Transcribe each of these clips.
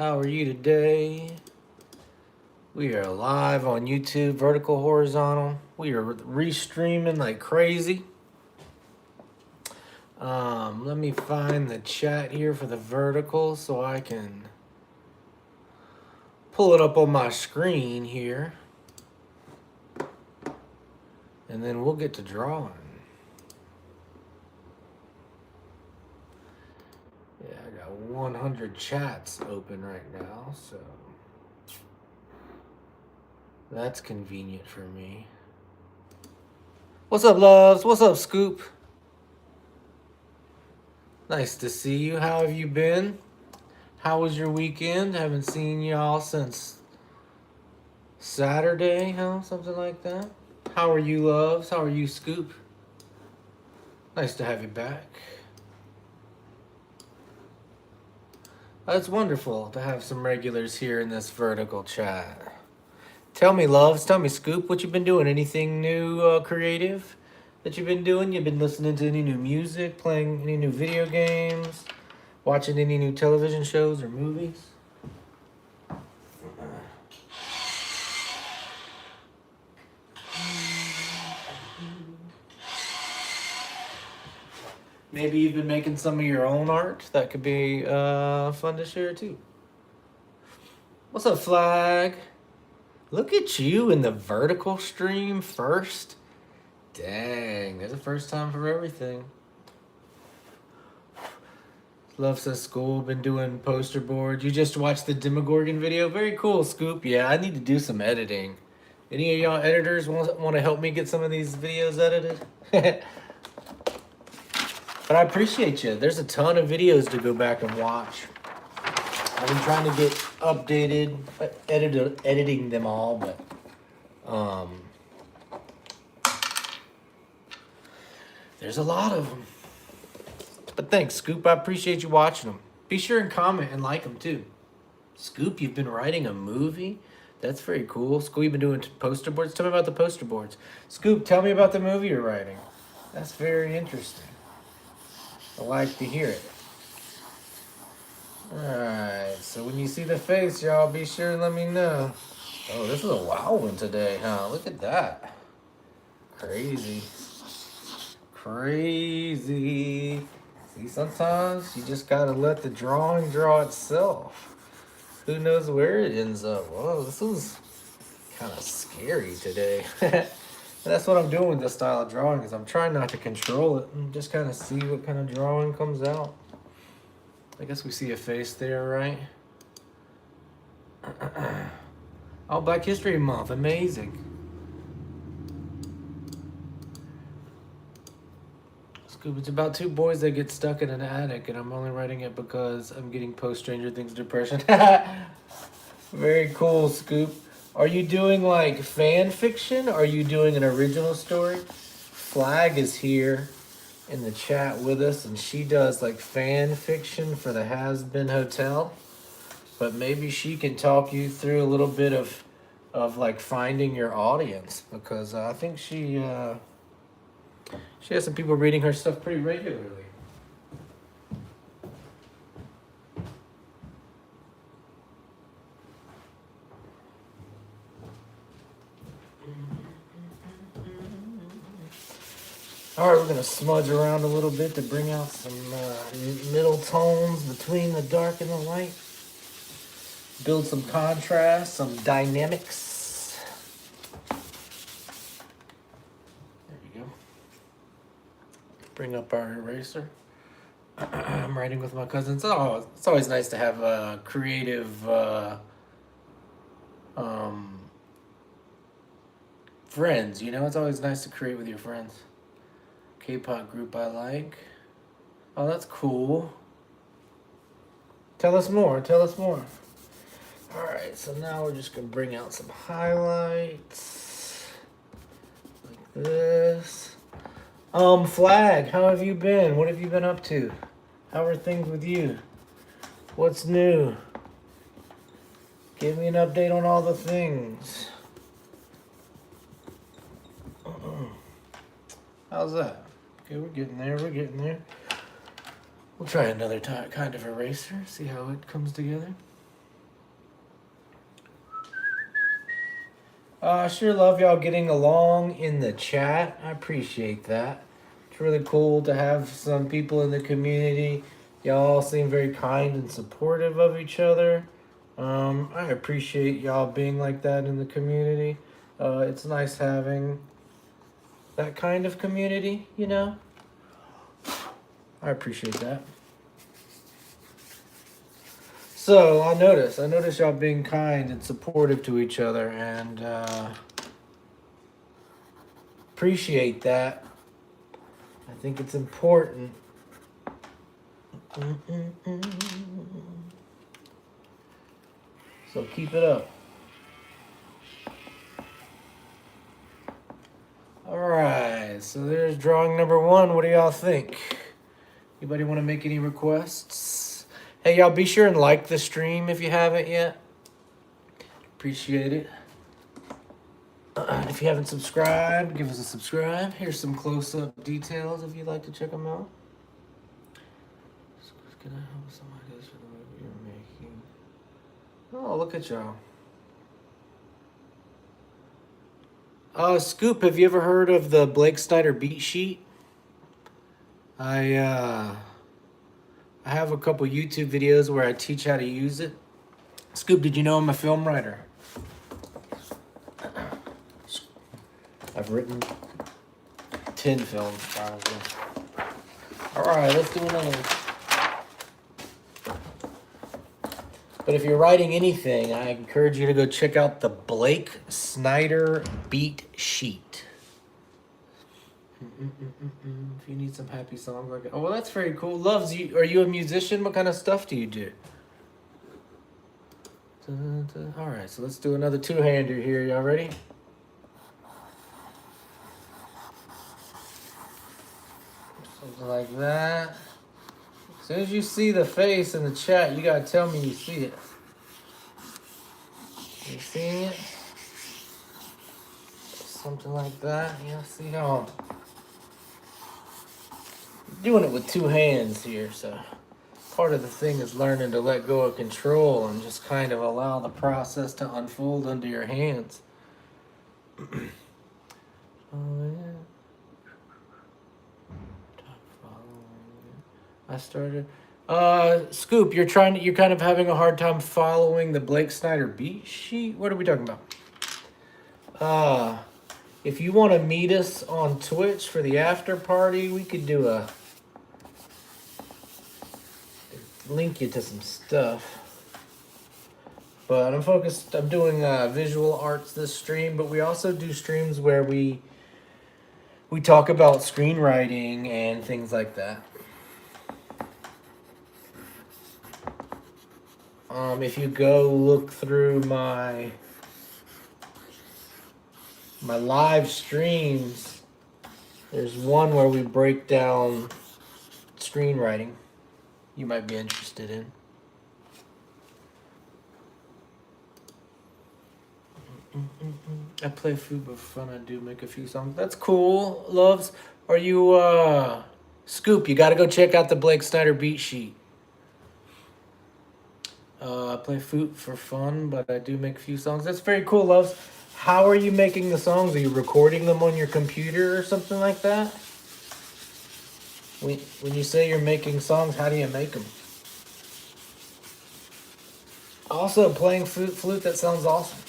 How are you today? We are live on YouTube, vertical, horizontal. We are restreaming like crazy. Let me find the chat here for the vertical so I can pull it up on my screen here. And then we'll get to drawing. Yeah, I got 100 chats open right now, so that's convenient for me. What's up, loves? What's up, Scoop? Nice to see you. How have you been? How was your weekend? Haven't seen y'all since Saturday, huh? Something like that. How are you, loves? How are you, Scoop? Nice to have you back. It's wonderful to have some regulars here in this vertical chat. Tell me, loves. Tell me, Scoop, what you've been doing? Anything new, creative that you've been doing? You've been listening to any new music, playing any new video games, watching any new television shows or movies? Maybe you've been making some of your own art. That could be fun to share too. What's up, Flag? Look at you in the vertical stream first. Dang, there's a first time for everything. Love says school, been doing poster boards. You just watched the Demogorgon video? Very cool, Scoop. Yeah, I need to do some editing. Any of y'all editors want to help me get some of these videos edited? But I appreciate you. There's a ton of videos to go back and watch. I've been trying to get updated, editing them all, but there's a lot of them. But thanks, Scoop. I appreciate you watching them. Be sure and comment and like them too. Scoop, you've been writing a movie? That's very cool. Scoop, you've been doing poster boards? Tell me about the poster boards. Scoop, tell me about the movie you're writing. That's very interesting. I like to hear it. Alright, so when you see the face, y'all, be sure and let me know. Oh, this is a wild one today, huh? Look at that. Crazy. Crazy. See, sometimes you just gotta let the drawing draw itself. Who knows where it ends up? Whoa, this was kind of scary today. That's what I'm doing with this style of drawing, is I'm trying not to control it and just kind of see what kind of drawing comes out. I guess we see a face there, right? Oh, Black History Month, amazing. Scoop, it's about two boys that get stuck in an attic, and I'm only writing it because I'm getting post Stranger Things depression. Very cool, Scoop. Are you doing like fan fiction? Are you doing an original story? Flag is here in the chat with us, and she does like fan fiction for the Has Been Hotel. But maybe she can talk you through a little bit of like finding your audience, because I think she has some people reading her stuff pretty regularly. All right, we're gonna smudge around a little bit to bring out some middle tones between the dark and the light. Build some contrast, some dynamics. There you go. Bring up our eraser. I'm writing with my cousins. Oh, it's always nice to have creative friends, you know? It's always nice to create with your friends. K-pop group I like. Oh, that's cool. Tell us more. Tell us more. All right, so now we're just gonna bring out some highlights like this. Flag, how have you been? What have you been up to? How are things with you? What's new? Give me an update on all the things. How's that? Okay, we're getting there. We're getting there. We'll try another kind of eraser, see how it comes together. I sure love y'all getting along in the chat. I appreciate that. It's really cool to have some people in the community. Y'all seem very kind and supportive of each other. I appreciate y'all being like that in the community. It's nice having that kind of community, you know? I appreciate that. So I notice y'all being kind and supportive to each other, and appreciate that. I think it's important. So keep it up. All right, so there's drawing number 1. What do y'all think? Anybody want to make any requests? Hey, y'all, be sure and like the stream if you haven't yet. Appreciate it. If you haven't subscribed, give us a subscribe. Here's some close-up details if you'd like to check them out. Can I help with some ideas for the movie you're making? Oh, look at y'all. Scoop, have you ever heard of the Blake Snyder beat sheet? I have a couple YouTube videos where I teach how to use it. Scoop, did you know I'm a film writer? I've written 10 films, probably. All right, let's do another one. But if you're writing anything, I encourage you to go check out the Blake Snyder beat sheet. If you need some happy songs like that. Oh, well, that's very cool. Loves, you. Are you a musician? What kind of stuff do you do? All right, so let's do another two-hander here. Y'all ready? Something like that. As soon as you see the face in the chat, you gotta tell me you see it. You seeing it? Something like that. Yeah, see how I'm doing it with two hands here, so part of the thing is learning to let go of control and just kind of allow the process to unfold under your hands. Oh yeah. I started. Scoop, you're kind of having a hard time following the Blake Snyder beat sheet. What are we talking about? If you want to meet us on Twitch for the after party, we could do a link you to some stuff. But I'm doing visual arts this stream, but we also do streams where we talk about screenwriting and things like that. If you go look through my live streams, there's one where we break down screenwriting you might be interested in. I play food for fun. I do make a few songs. That's cool, Loves. Are you Scoop, you gotta go check out the Blake Snyder beat sheet. I play flute for fun, but I do make a few songs. That's very cool, Loves. How are you making the songs? Are you recording them on your computer or something like that? When you say you're making songs, how do you make them? Also, playing flute, that sounds awesome.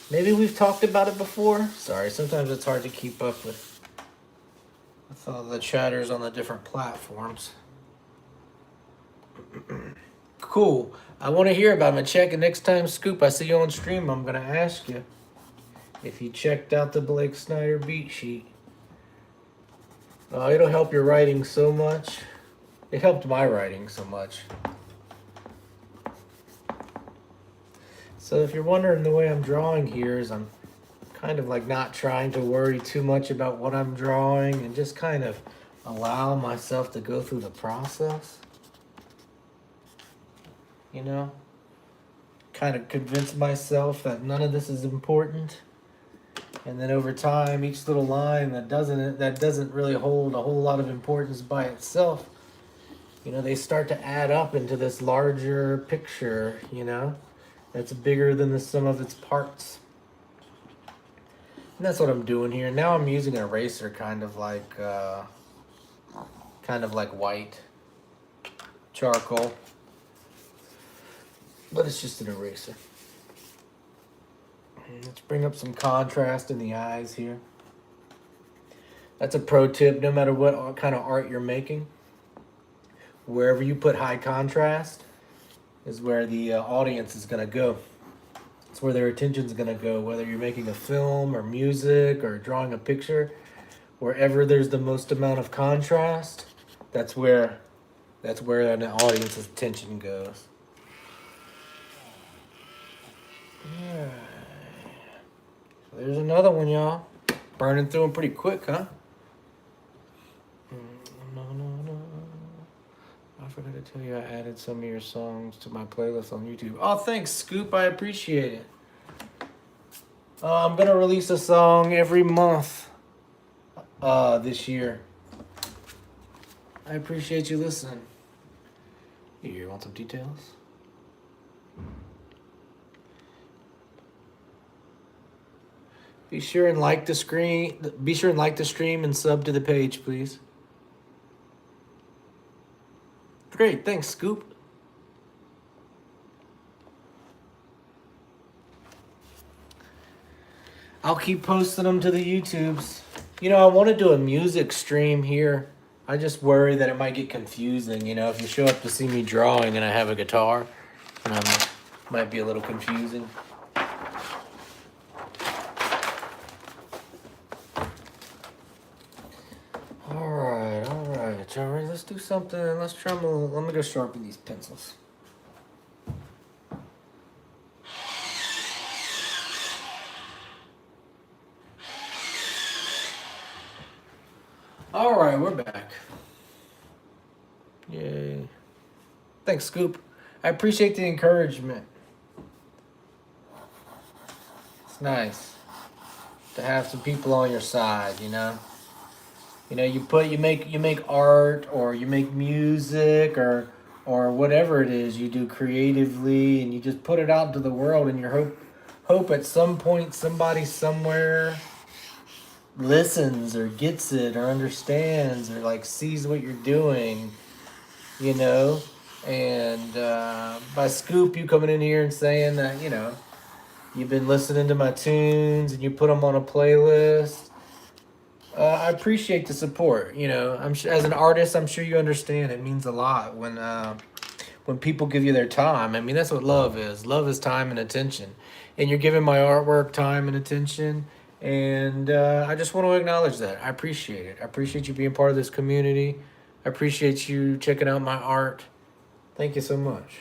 Maybe we've talked about it before. Sorry, sometimes it's hard to keep up with all the chatters on the different platforms. Cool. I want to hear about it. Check it next time, Scoop. I see you on stream. I'm gonna ask you if you checked out the Blake Snyder beat sheet. It'll help your writing so much. It helped my writing so much. So if you're wondering, the way I'm drawing here is I'm kind of like not trying to worry too much about what I'm drawing and just kind of allow myself to go through the process. You know, kind of convince myself that none of this is important, and then over time, each little line that doesn't really hold a whole lot of importance by itself, you know, they start to add up into this larger picture, you know, that's bigger than the sum of its parts. And that's what I'm doing here. Now I'm using an eraser, kind of like white charcoal, but it's just an eraser. Let's bring up some contrast in the eyes here. That's a pro tip. No matter what kind of art you're making, wherever you put high contrast is where the audience is going to go. It's where their attention is going to go, whether you're making a film or music or drawing a picture. Wherever there's the most amount of contrast, that's where an audience's attention goes. Yeah. So there's another one, y'all. Burning through them pretty quick, huh? I forgot to tell you I added some of your songs to my playlist on YouTube. Oh, thanks, Scoop. I appreciate it. I'm going to release a song every month this year. I appreciate you listening. Here, want some details? Be sure and like the stream and sub to the page, please. Great, thanks, Scoop. I'll keep posting them to the YouTubes. You know, I want to do a music stream here. I just worry that it might get confusing. You know, if you show up to see me drawing and I have a guitar, might be a little confusing. All right. Let's do something. Let's try. Let me go sharpen these pencils. All right, we're back. Yay. Thanks, Scoop. I appreciate the encouragement. It's nice to have some people on your side, you know? You know, you make art, or you make music, or whatever it is you do creatively, and you just put it out into the world, and you hope at some point somebody somewhere listens or gets it or understands or like sees what you're doing, you know. And by Scoop, you coming in here and saying that, you know, you've been listening to my tunes and you put them on a playlist. I appreciate the support. You know, as an artist, I'm sure you understand. It means a lot when people give you their time. I mean, that's what love is. Love is time and attention, and you're giving my artwork time and attention. And I just want to acknowledge that. I appreciate it. I appreciate you being part of this community. I appreciate you checking out my art. Thank you so much.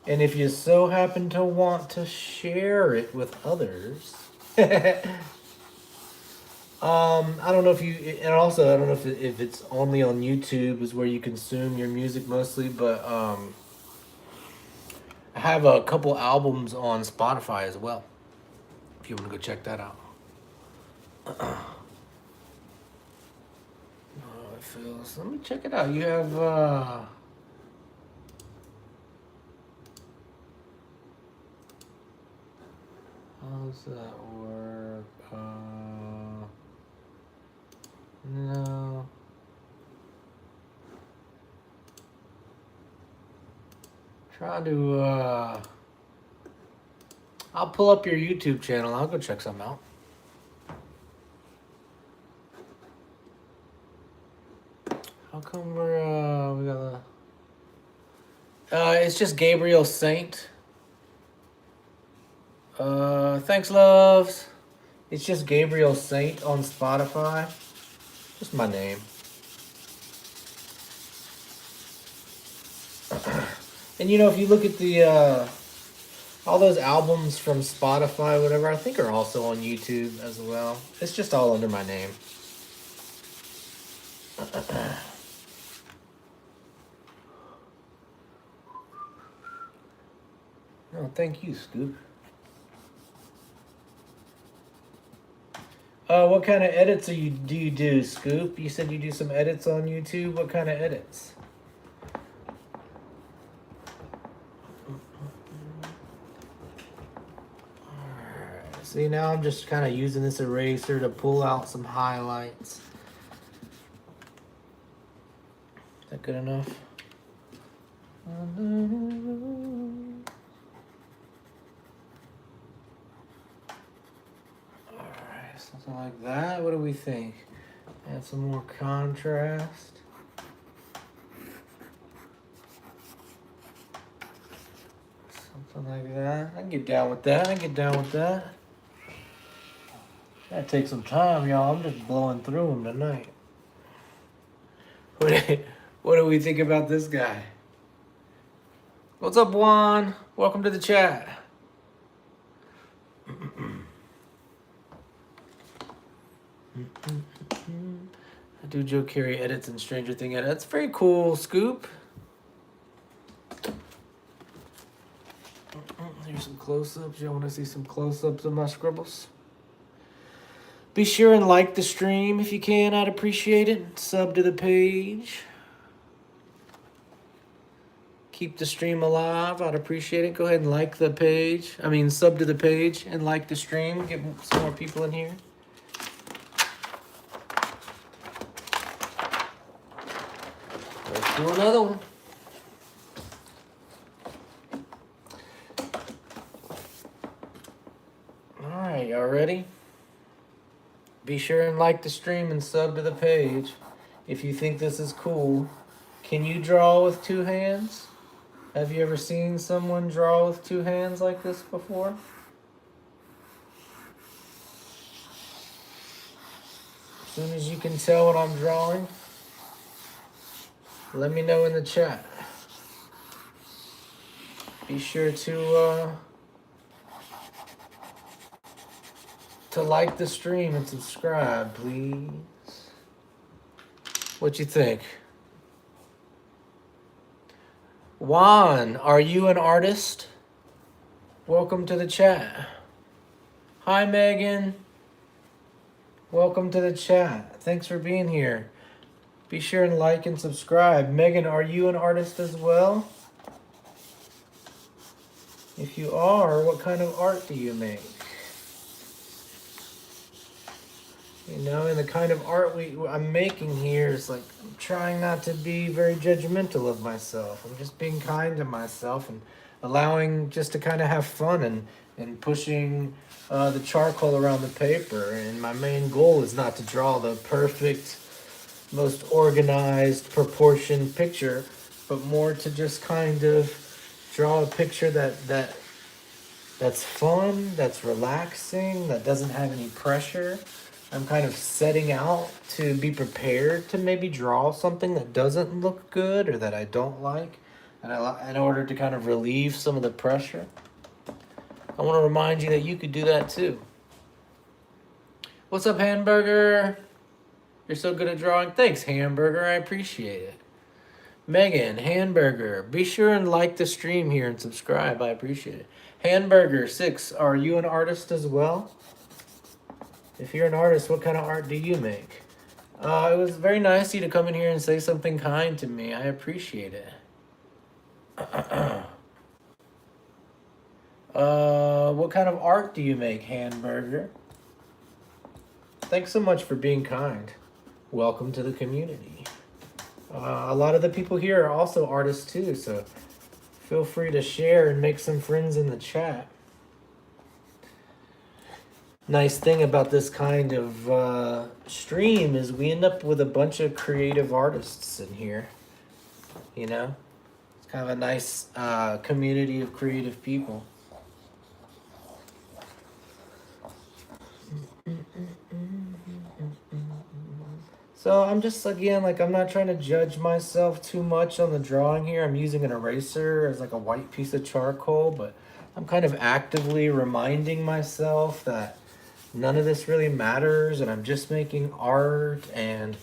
And if you so happen to want to share it with others, I don't know if you, and also I don't know if it's only on YouTube is where you consume your music mostly, but I have a couple albums on Spotify as well. If you want to go check that out. Oh, it feels. Let me check it out. You have. How does that work? No. Try to. I'll pull up your YouTube channel. I'll go check some out. How come we got it's just Gabriel Saint. Thanks, loves. It's just Gabriel Saint on Spotify. Just my name. And you know, if you look at the all those albums from Spotify, whatever, I think are also on YouTube as well. It's just all under my name. Oh, thank you, Scoop. What kind of edits do you do, Scoop? You said you do some edits on YouTube. What kind of edits? Alright, See, now I'm just kind of using this eraser to pull out some highlights. Is that good enough? Alright, something like that. What do we think? Add some more contrast. Something like that. I can get down with that. That takes some time, y'all. I'm just blowing through them tonight. What do we think about this guy? What's up, Juan? Welcome to the chat. I do Joe Carey edits and Stranger Thing edits. That's very cool, Scoop. Here's some close-ups. Y'all want to see some close-ups of my scribbles? Be sure and like the stream if you can. I'd appreciate it. Sub to the page. Keep the stream alive. I'd appreciate it. Go ahead and like the page. Sub to the page and like the stream. Get some more people in here. Let's do another one. All right, y'all ready? Be sure and like the stream and sub to the page if you think this is cool. Can you draw with two hands? Have you ever seen someone draw with two hands like this before? As soon as you can tell what I'm drawing, let me know in the chat. Be sure to like the stream and subscribe, please. What you think? Juan, are you an artist? Welcome to the chat. Hi, Megan. Welcome to the chat. Thanks for being here. Be sure and like and subscribe. Megan, are you an artist as well? If you are, what kind of art do you make? You know, and the kind of art I'm making here is like, I'm trying not to be very judgmental of myself. I'm just being kind to myself and allowing just to kind of have fun and pushing the charcoal around the paper. And my main goal is not to draw the perfect, most organized, proportioned picture, but more to just kind of draw a picture that's fun, that's relaxing, that doesn't have any pressure. I'm kind of setting out to be prepared to maybe draw something that doesn't look good or that I don't like, and in order to kind of relieve some of the pressure. I want to remind you that you could do that too. What's up, Hamburger? You're so good at drawing. Thanks, Hamburger. I appreciate it. Megan, Hamburger, be sure and like the stream here and subscribe. I appreciate it. Hamburger6, are you an artist as well? If you're an artist, what kind of art do you make? It was very nice of you to come in here and say something kind to me. I appreciate it. What kind of art do you make, Hamburger? Thanks so much for being kind. Welcome to the community. A lot of the people here are also artists too, so feel free to share and make some friends in the chat. Nice thing about this kind of stream is we end up with a bunch of creative artists in here. You know? It's kind of a nice community of creative people. So I'm just, again, like, I'm not trying to judge myself too much on the drawing here. I'm using an eraser as like a white piece of charcoal, but I'm kind of actively reminding myself that none of this really matters, and I'm just making art, and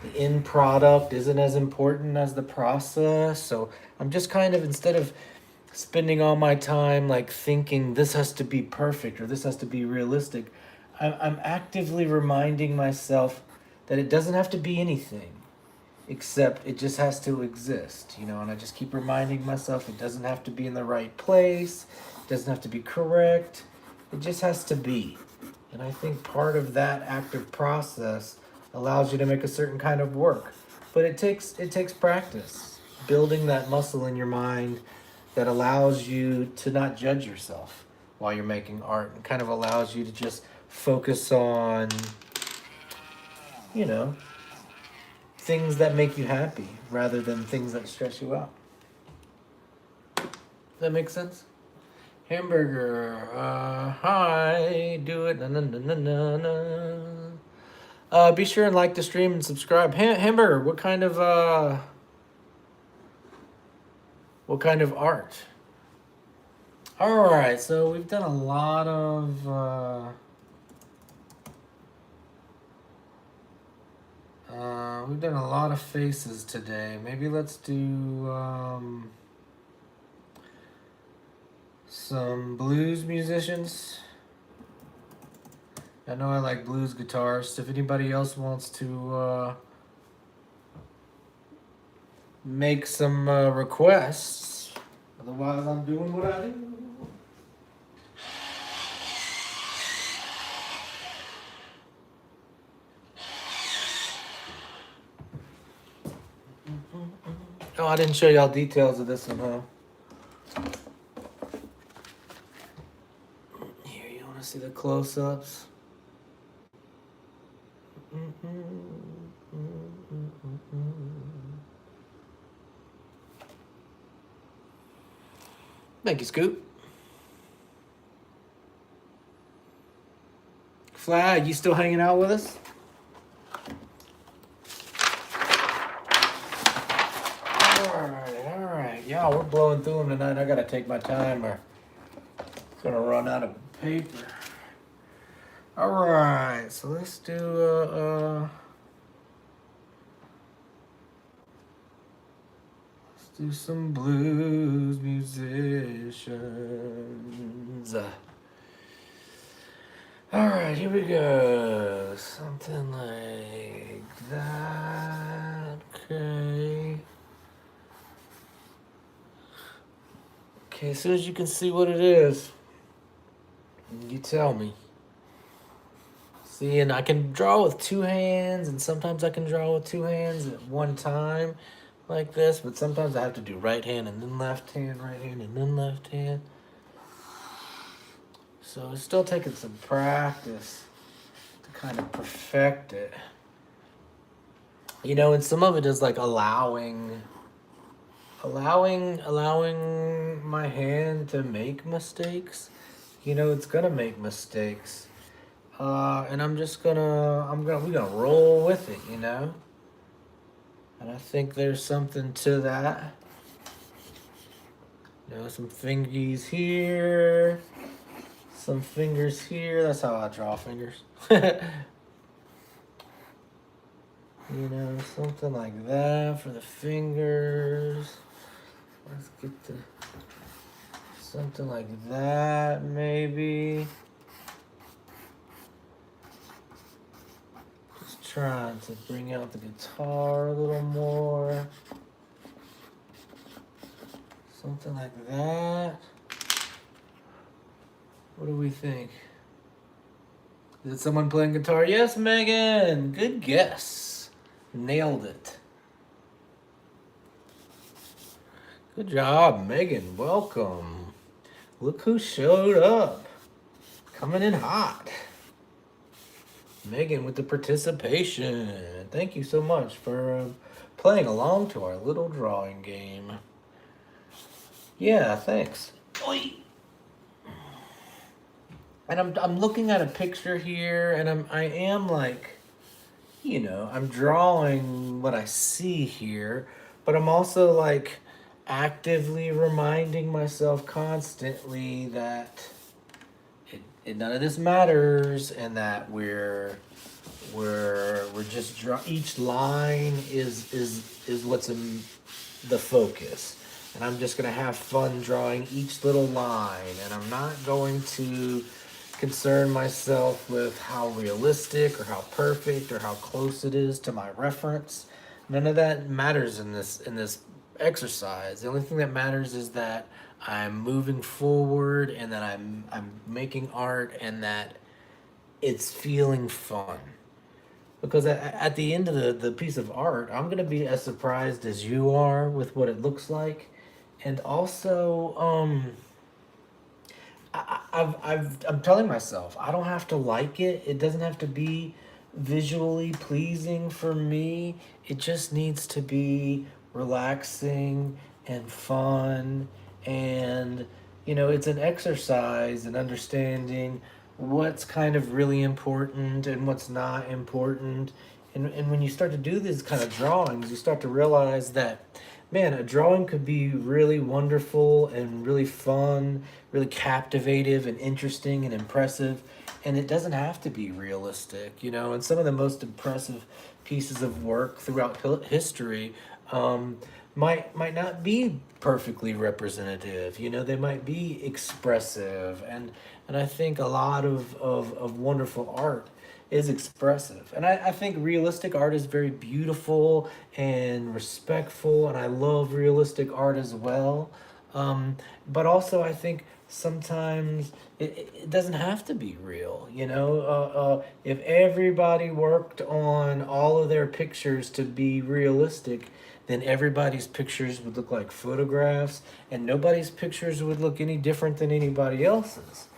the end product isn't as important as the process. So I'm just kind of, instead of spending all my time like thinking this has to be perfect or this has to be realistic, I'm actively reminding myself that it doesn't have to be anything, except it just has to exist, you know, and I just keep reminding myself it doesn't have to be in the right place, it doesn't have to be correct, It just has to be. And I think part of that active process allows you to make a certain kind of work. But it takes practice. Building that muscle in your mind that allows you to not judge yourself while you're making art and kind of allows you to just focus on, you know, things that make you happy rather than things that stress you out. Does that make sense? Hamburger, hi, do it, na na na na na na. Be sure and like the stream and subscribe. Hamburger, what kind of art? All right, so we've done a lot of faces today. Maybe let's do some blues musicians. I know I like blues guitarists. If anybody else wants to make some requests, otherwise I'm doing what I do. Oh, I didn't show y'all details of this one, huh? Here, you want to see the close-ups? Thank you, Scoop. Flag, you still hanging out with us? All right. Y'all, we're blowing through them tonight. I gotta take my time or it's gonna run out of paper. All right, so let's do some blues musicians. All right, here we go. Something like that. Okay. Okay, as soon as you can see what it is, you tell me. See, and I can draw with two hands, and sometimes I can draw with two hands at one time, like this, but sometimes I have to do right hand and then left hand, right hand and then left hand. So it's still taking some practice to kind of perfect it. You know, and some of it is like allowing my hand to make mistakes. You know, it's gonna make mistakes. And we're gonna roll with it, you know? And I think there's something to that. You know, some fingies here, some fingers here. That's how I draw fingers. You know, something like that for the fingers. Let's get to something like that, maybe. Just trying to bring out the guitar a little more. Something like that. What do we think? Is it someone playing guitar? Yes, Megan. Good guess. Nailed it. Good job, Megan. Welcome. Look who showed up. Coming in hot. Megan with the participation. Thank you so much for playing along to our little drawing game. Yeah, thanks. Oi. And I'm looking at a picture here, and I am like, you know, I'm drawing what I see here, but I'm also like actively reminding myself constantly that none of this matters, and that we're just each line is what's in the focus, and I'm just gonna have fun drawing each little line, and I'm not going to concern myself with how realistic or how perfect or how close it is to my reference. None of that matters in this exercise. The only thing that matters is that I'm moving forward and that I'm making art and that it's feeling fun. Because at the end of the piece of art, I'm gonna be as surprised as you are with what it looks like, and also I'm telling myself I don't have to like it. It doesn't have to be visually pleasing for me. It just needs to be relaxing and fun, and it's an exercise in understanding what's kind of really important and what's not important. And when you start to do these kind of drawings, you start to realize that, man, a drawing could be really wonderful and really fun, really captivative and interesting and impressive. And it doesn't have to be realistic, And some of the most impressive pieces of work throughout history might not be perfectly representative. They might be expressive, and I think a lot of wonderful art is expressive. And I think realistic art is very beautiful and respectful, and I love realistic art as well. But also, I think sometimes it doesn't have to be real. If everybody worked on all of their pictures to be realistic, then everybody's pictures would look like photographs, and nobody's pictures would look any different than anybody else's.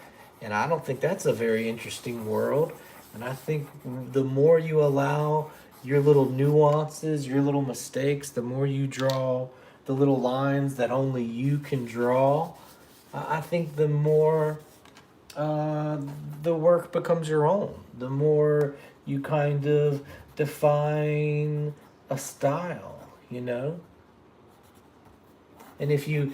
And I don't think that's a very interesting world. And I think the more you allow your little nuances, your little mistakes, the more you draw the little lines that only you can draw, I think the more uh, the work becomes your own. The more you kind of define a style. And if you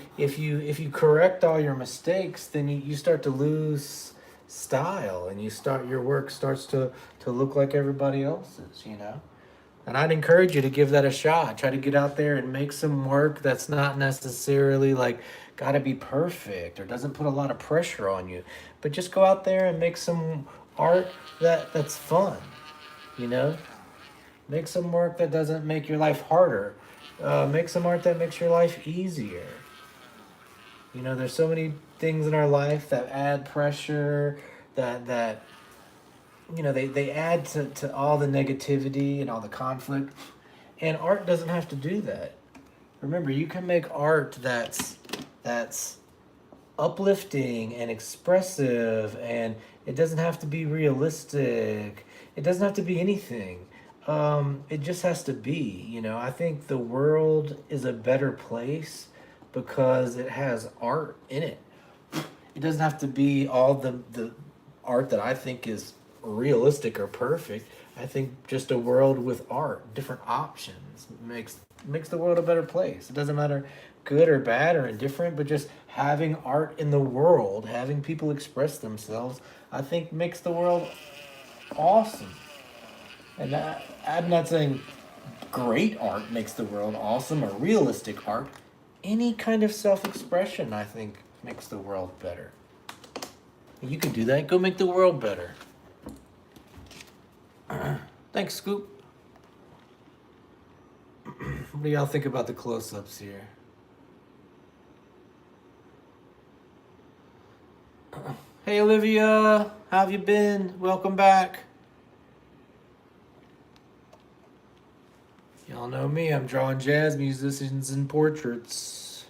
correct all your mistakes, then you start to lose style, and your work starts to look like everybody else's. And I'd encourage you to give that a shot. Try to get out there and make some work that's not necessarily like got to be perfect or doesn't put a lot of pressure on you, but just go out there and make some art that's fun. You know, make some work that doesn't make your life harder. Make some art that makes your life easier. There's so many things in our life that add pressure, that they add to all the negativity and all the conflict. And art doesn't have to do that. Remember, you can make art that's uplifting and expressive, and it doesn't have to be realistic. It doesn't have to be anything. It just has to be. I think the world is a better place because it has art in it. It doesn't have to be all the art that I think is realistic or perfect. I think just a world with art, different options makes the world a better place. It doesn't matter good or bad or indifferent, but just having art in the world, having people express themselves, I think makes the world awesome. And I'm not saying great art makes the world awesome or realistic art. Any kind of self-expression, I think, makes the world better. You can do that. Go make the world better. Thanks, Scoop. What do y'all think about the close-ups here? Hey, Olivia. How have you been? Welcome back. Y'all know me. I'm drawing jazz musicians and portraits.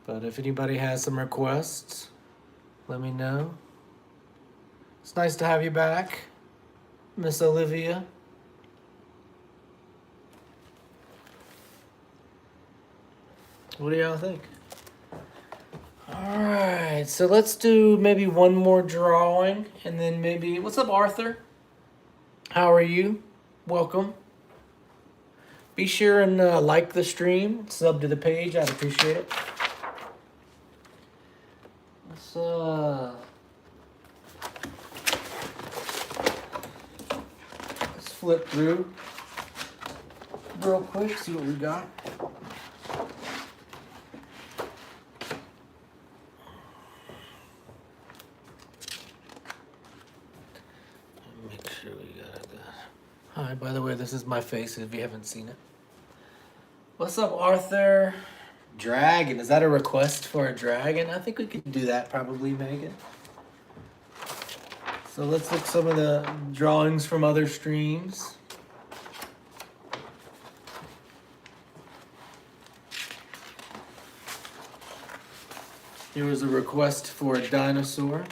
But if anybody has some requests, let me know. It's nice to have you back, Miss Olivia. What do y'all think? Alright, so let's do maybe one more drawing, and then maybe... What's up, Arthur? How are you? Welcome. Be sure and like the stream, sub to the page. I'd appreciate it. Let's flip through real quick, see what we got. Make sure we got that. Hi, by the way, this is my face if you haven't seen it. What's up, Arthur? Dragon. Is that a request for a dragon? I think we could do that probably, Megan. So let's look some of the drawings from other streams. Here was a request for a dinosaur.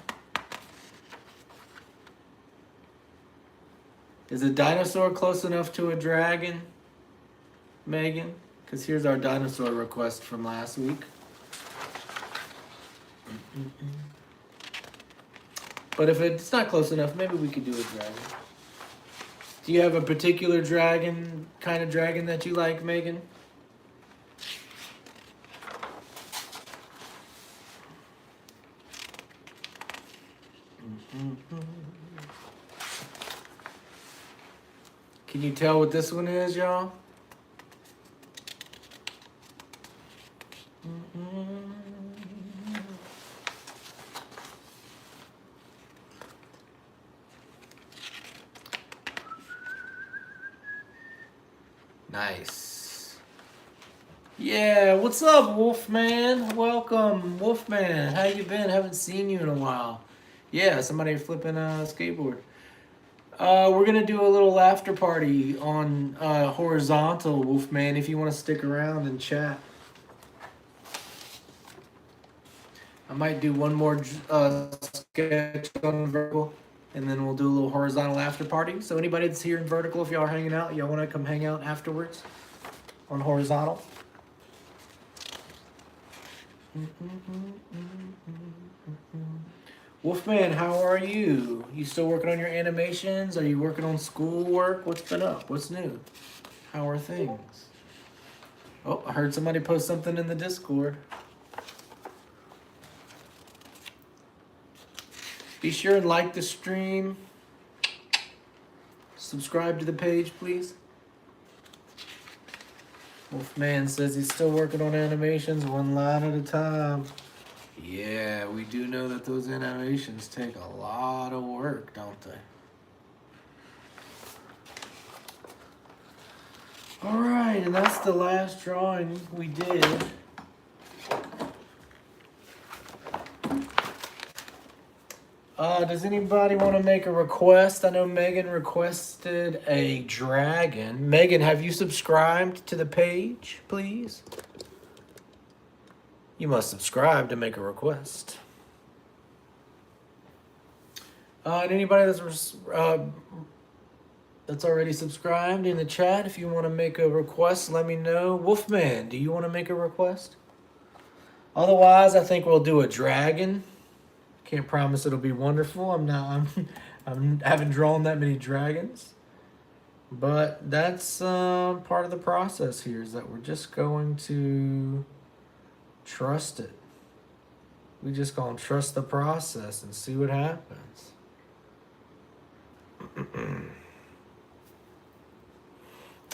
Is a dinosaur close enough to a dragon, Megan? Because here's our dinosaur request from last week. But if it's not close enough, maybe we could do a dragon. Do you have a particular dragon, kind of dragon that you like, Megan? Can you tell what this one is, y'all? Nice. Yeah, what's up, Wolfman? Welcome, Wolfman. How you been? Haven't seen you in a while. Yeah, somebody flipping a skateboard. We're gonna do a little after party on horizontal, Wolfman, if you want to stick around and chat. I might do one more sketch on vertical, and then we'll do a little horizontal after party. So anybody that's here in vertical, if y'all are hanging out, y'all want to come hang out afterwards on horizontal. Wolfman, how are you? You still working on your animations? Are you working on schoolwork? What's been up? What's new? How are things? Oh, I heard somebody post something in the Discord. Be sure and like the stream. Subscribe to the page, please. Wolfman says he's still working on animations one line at a time. Yeah, we do know that those animations take a lot of work, don't they? All right, and that's the last drawing we did. Does anybody want to make a request? I know Megan requested a dragon. Megan, have you subscribed to the page, please? You must subscribe to make a request. And anybody that's already subscribed in the chat, if you want to make a request, let me know. Wolfman, do you want to make a request? Otherwise, I think we'll do a dragon. Can't promise it'll be wonderful. I haven't drawn that many dragons, but that's part of the process here. Is that we're just going to trust it. We just gonna trust the process and see what happens.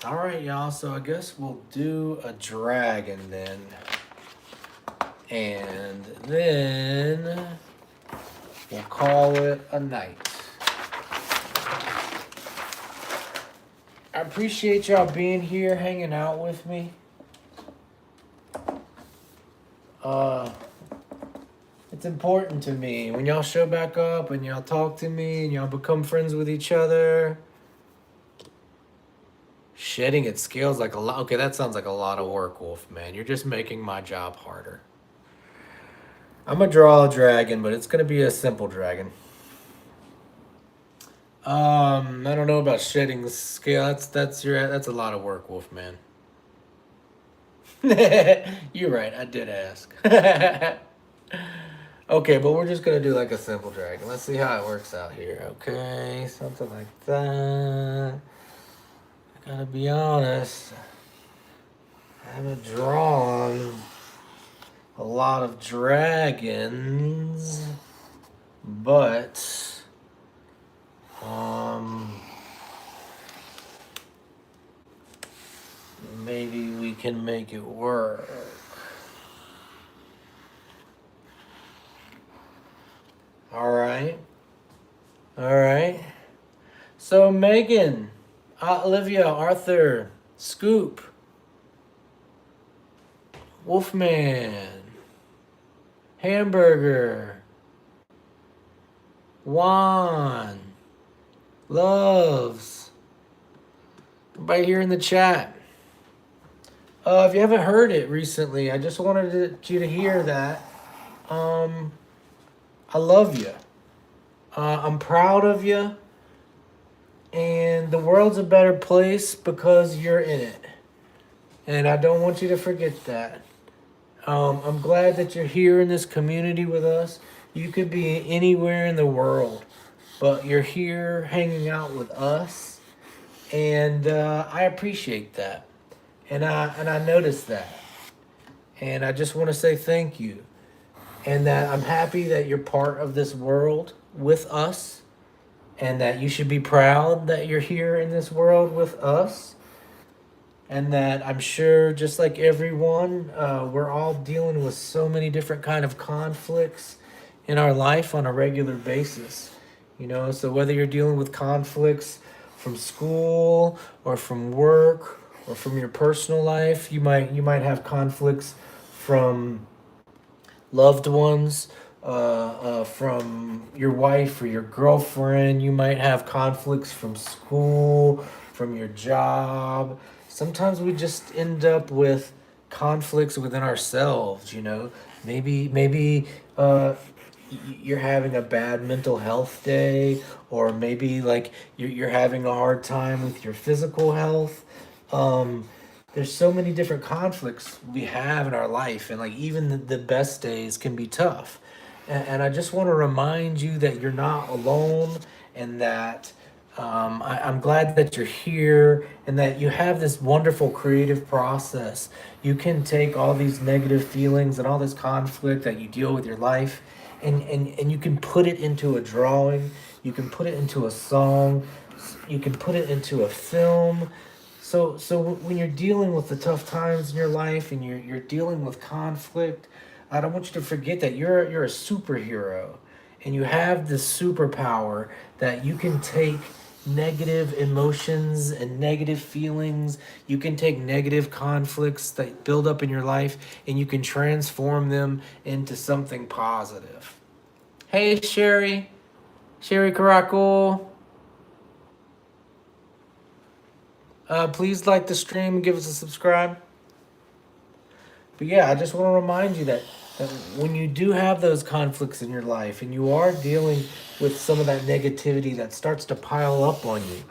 All right, y'all. So I guess we'll do a dragon then, and then we'll call it a night. I appreciate y'all being here, hanging out with me. It's important to me when y'all show back up and y'all talk to me and y'all become friends with each other. Shedding it scales like a lot. Okay, that sounds like a lot of work, Wolfman. You're just making my job harder. I'm gonna draw a dragon, but it's gonna be a simple dragon. I don't know about shedding the scale. That's a lot of work, Wolfman. You're right. I did ask. Okay, but we're just gonna do like a simple dragon. Let's see how it works out here. Okay, something like that. I gotta be honest. I haven't drawn a lot of dragons, but maybe we can make it work. All right. So Megan, Olivia, Arthur, Scoop, Wolfman, Hamburger, Juan, Loves, everybody here in the chat. If you haven't heard it recently, I just wanted you to hear that. I love you. I'm proud of you. And the world's a better place because you're in it. And I don't want you to forget that. I'm glad that you're here in this community with us. You could be anywhere in the world, but you're here hanging out with us. And I appreciate that. And I noticed that. And I just want to say thank you. And that I'm happy that you're part of this world with us. And that you should be proud that you're here in this world with us. And that I'm sure, just like everyone, we're all dealing with so many different kind of conflicts in our life on a regular basis. So whether you're dealing with conflicts from school or from work or from your personal life, you might have conflicts from loved ones, from your wife or your girlfriend. You might have conflicts from school, from your job. Sometimes we just end up with conflicts within ourselves. Maybe you're having a bad mental health day, or maybe like you're having a hard time with your physical health. There's so many different conflicts we have in our life, and like even the best days can be tough. And I just want to remind you that you're not alone, and that I'm glad that you're here, and that you have this wonderful creative process. You can take all these negative feelings and all this conflict that you deal with your life, and you can put it into a drawing, you can put it into a song, you can put it into a film. So when you're dealing with the tough times in your life and you're dealing with conflict, I don't want you to forget that you're a superhero, and you have this superpower that you can take negative emotions and negative feelings. You can take negative conflicts that build up in your life, and you can transform them into something positive. Hey, Sherry Caracol. Please like the stream and give us a subscribe. But yeah, I just want to remind you that when you do have those conflicts in your life and you are dealing with some of that negativity that starts to pile up on you,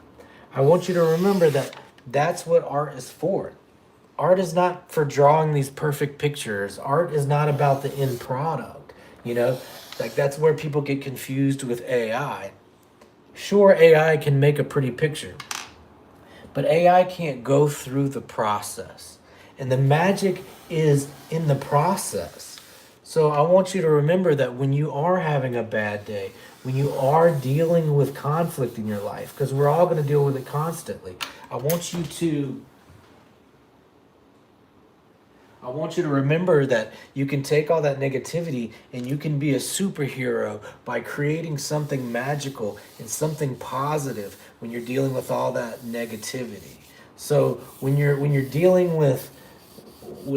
I want you to remember that that's what art is for. Art is not for drawing these perfect pictures. Art is not about the end product. Like that's where people get confused with AI. Sure, AI can make a pretty picture, but AI can't go through the process. And the magic is in the process. So I want you to remember that when you are having a bad day, when you are dealing with conflict in your life, because we're all going to deal with it constantly, I want you to remember that you can take all that negativity and you can be a superhero by creating something magical and something positive when you're dealing with all that negativity. So when you're dealing with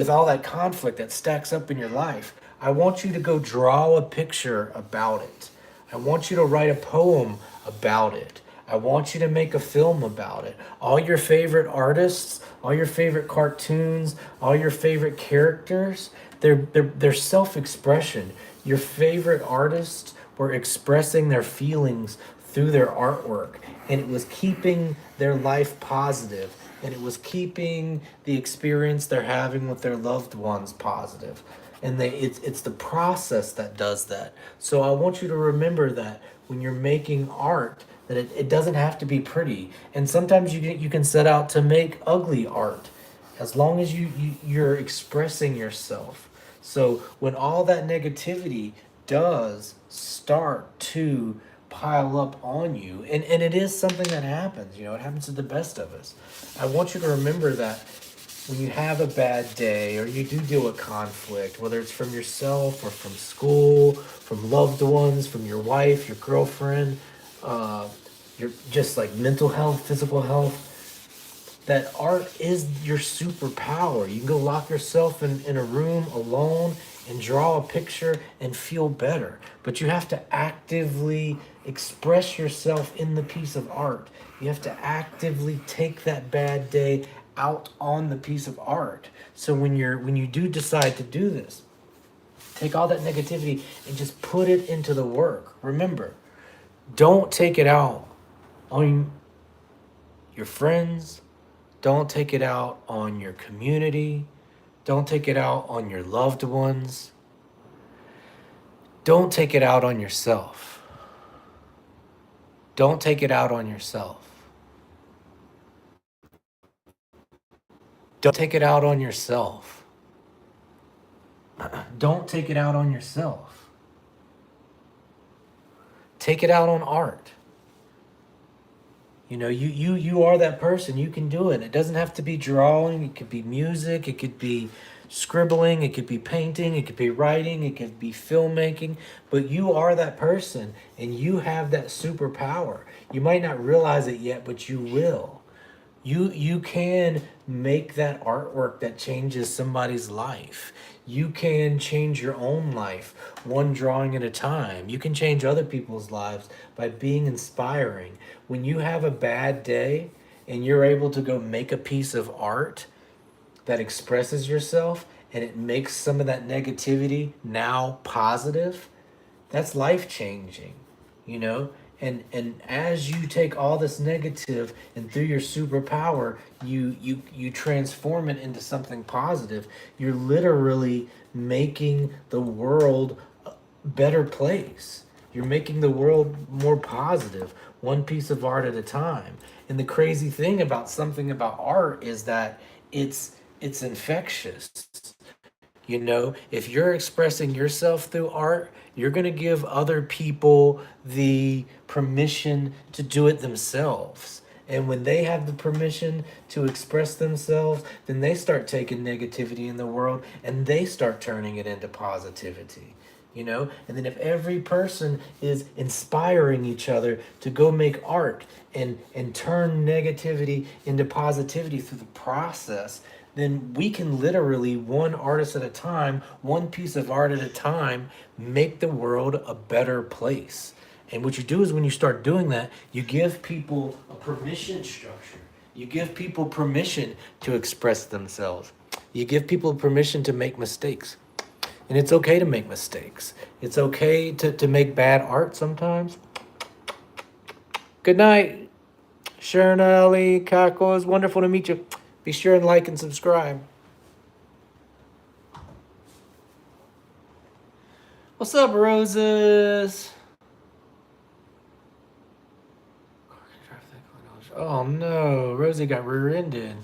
all that conflict that stacks up in your life, I want you to go draw a picture about it. I want you to write a poem about it. I want you to make a film about it. All your favorite artists, all your favorite cartoons, all your favorite characters, they're self-expression. Your favorite artists were expressing their feelings through their artwork, and it was keeping their life positive, and it was keeping the experience they're having with their loved ones positive. And it's the process that does that. So I want you to remember that when you're making art, that it doesn't have to be pretty. And sometimes you can set out to make ugly art, as long as you're expressing yourself. So when all that negativity does start to pile up on you, and it is something that happens, it happens to the best of us. I want you to remember that when you have a bad day or you do deal with conflict, whether it's from yourself or from school, from loved ones, from your wife, your girlfriend, your just like mental health, physical health, that art is your superpower. You can go lock yourself in a room alone and draw a picture and feel better. But you have to actively express yourself in the piece of art. You have to actively take that bad day out on the piece of art. So when you do decide to do this, take all that negativity and just put it into the work. Remember, don't take it out on your friends. Don't take it out on your community. Don't take it out on your loved ones. Don't take it out on yourself. Don't take it out on yourself. Don't take it out on yourself. Don't take it out on yourself. Take it out on art. You know, you are that person. You can do it. It doesn't have to be drawing. It could be music. It could be scribbling. It could be painting. It could be writing. It could be filmmaking. But you are that person, and you have that superpower. You might not realize it yet, but you will. You can make that artwork that changes somebody's life. You can change your own life one drawing at a time. You can change other people's lives by being inspiring. When you have a bad day and you're able to go make a piece of art that expresses yourself and it makes some of that negativity now positive, that's life changing, you know? And as you take all this negative and through your superpower, you transform it into something positive. You're literally making the world a better place. You're making the world more positive, one piece of art at a time. And the crazy thing about something about art is that it's infectious. You know, if you're expressing yourself through art, you're going to give other people the permission to do it themselves. And when they have the permission to express themselves, then they start taking negativity in the world and they start turning it into positivity. You know, and then if every person is inspiring each other to go make art and turn negativity into positivity through the process, then we can literally, one artist at a time, one piece of art at a time, make the world a better place. And what you do is when you start doing that, you give people a permission structure. You give people permission to express themselves. You give people permission to make mistakes. And it's okay to make mistakes. It's okay to make bad art sometimes. Good night, Sharon Ali Kako. It's wonderful to meet you. Be sure and like and subscribe. What's up, Roses? Oh no, Rosie got rear-ended.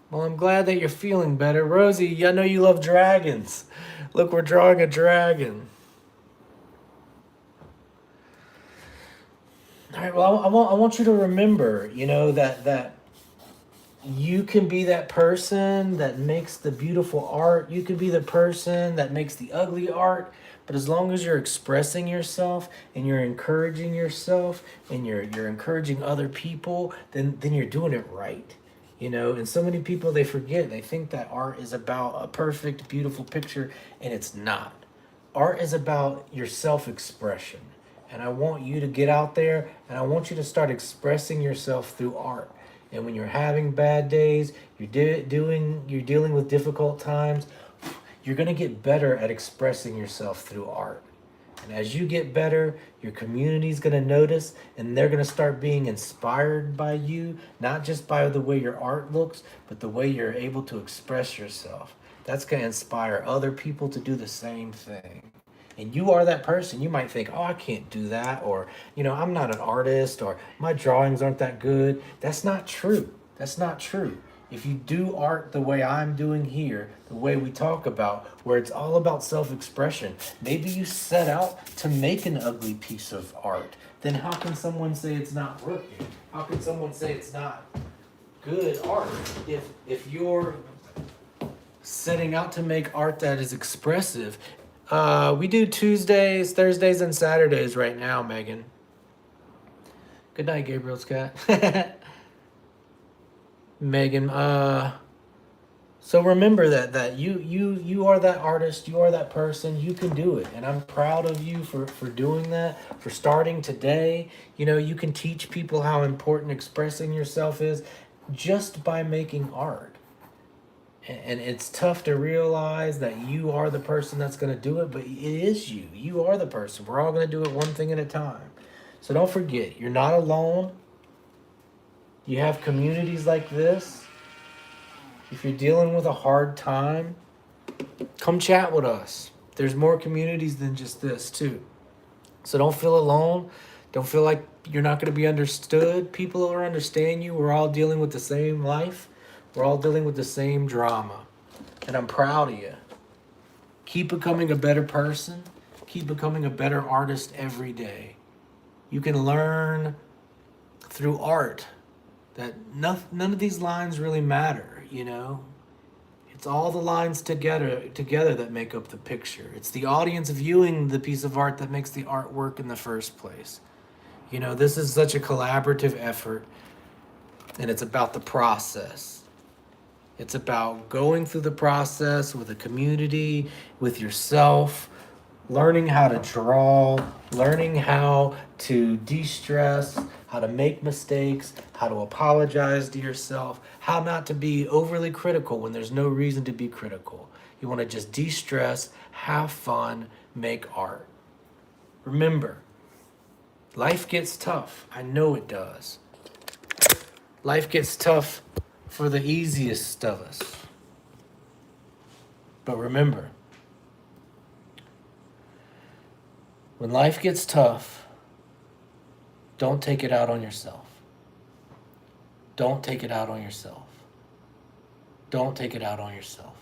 Well, I'm glad that you're feeling better. Rosie, I know you love dragons. Look, we're drawing a dragon. All right, well, I want you to remember, you know, that you can be that person that makes the beautiful art. You can be the person that makes the ugly art. But as long as you're expressing yourself and you're encouraging yourself and you're encouraging other people, then you're doing it right. You know, and so many people, they forget. They think that art is about a perfect, beautiful picture, and it's not. Art is about your self-expression. And I want you to get out there and I want you to start expressing yourself through art. And when you're having bad days, you're dealing with difficult times, you're going to get better at expressing yourself through art. And as you get better, your community's going to notice and they're going to start being inspired by you, not just by the way your art looks, but the way you're able to express yourself. That's going to inspire other people to do the same thing. And you are that person. You might think, oh, I can't do that, or, you know, I'm not an artist, or my drawings aren't that good. That's not true. That's not true. If you do art the way I'm doing here, the way we talk about, where it's all about self-expression, maybe you set out to make an ugly piece of art, then how can someone say it's not working? How can someone say it's not good art if you're setting out to make art that is expressive? We do Tuesdays, Thursdays, and Saturdays right now, Megan. Good night, Gabriel's cat. Megan. So remember that you are that artist, you are that person, you can do it. And I'm proud of you for doing that, for starting today. You know, you can teach people how important expressing yourself is just by making art. And it's tough to realize that you are the person that's going to do it, but it is you. You are the person. We're all going to do it one thing at a time. So don't forget, you're not alone. You have communities like this. If you're dealing with a hard time, come chat with us. There's more communities than just this, too. So don't feel alone. Don't feel like you're not going to be understood. People will understand you. We're all dealing with the same life. We're all dealing with the same drama. And I'm proud of you. Keep becoming a better person. Keep becoming a better artist every day. You can learn through art that none of these lines really matter, you know? It's all the lines together that make up the picture. It's the audience viewing the piece of art that makes the art work in the first place. You know, this is such a collaborative effort, and it's about the process. It's about going through the process with a community, with yourself, learning how to draw, learning how to de-stress, how to make mistakes, how to apologize to yourself, how not to be overly critical when there's no reason to be critical. You want to just de-stress, have fun, make art. Remember, life gets tough. I know it does. Life gets tough for the easiest of us. But remember, when life gets tough, don't take it out on yourself. Don't take it out on yourself. Don't take it out on yourself.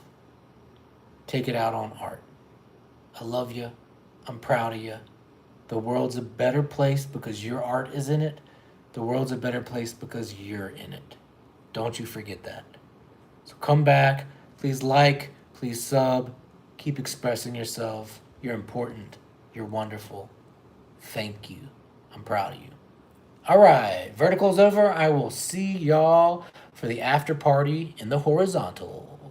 Take it out on art. I love you. I'm proud of you. The world's a better place because your art is in it. The world's a better place because you're in it. Don't you forget that. So come back. Please like, please sub. Keep expressing yourself. You're important. You're wonderful. Thank you. I'm proud of you. All right, vertical's over. I will see y'all for the after party in the horizontal.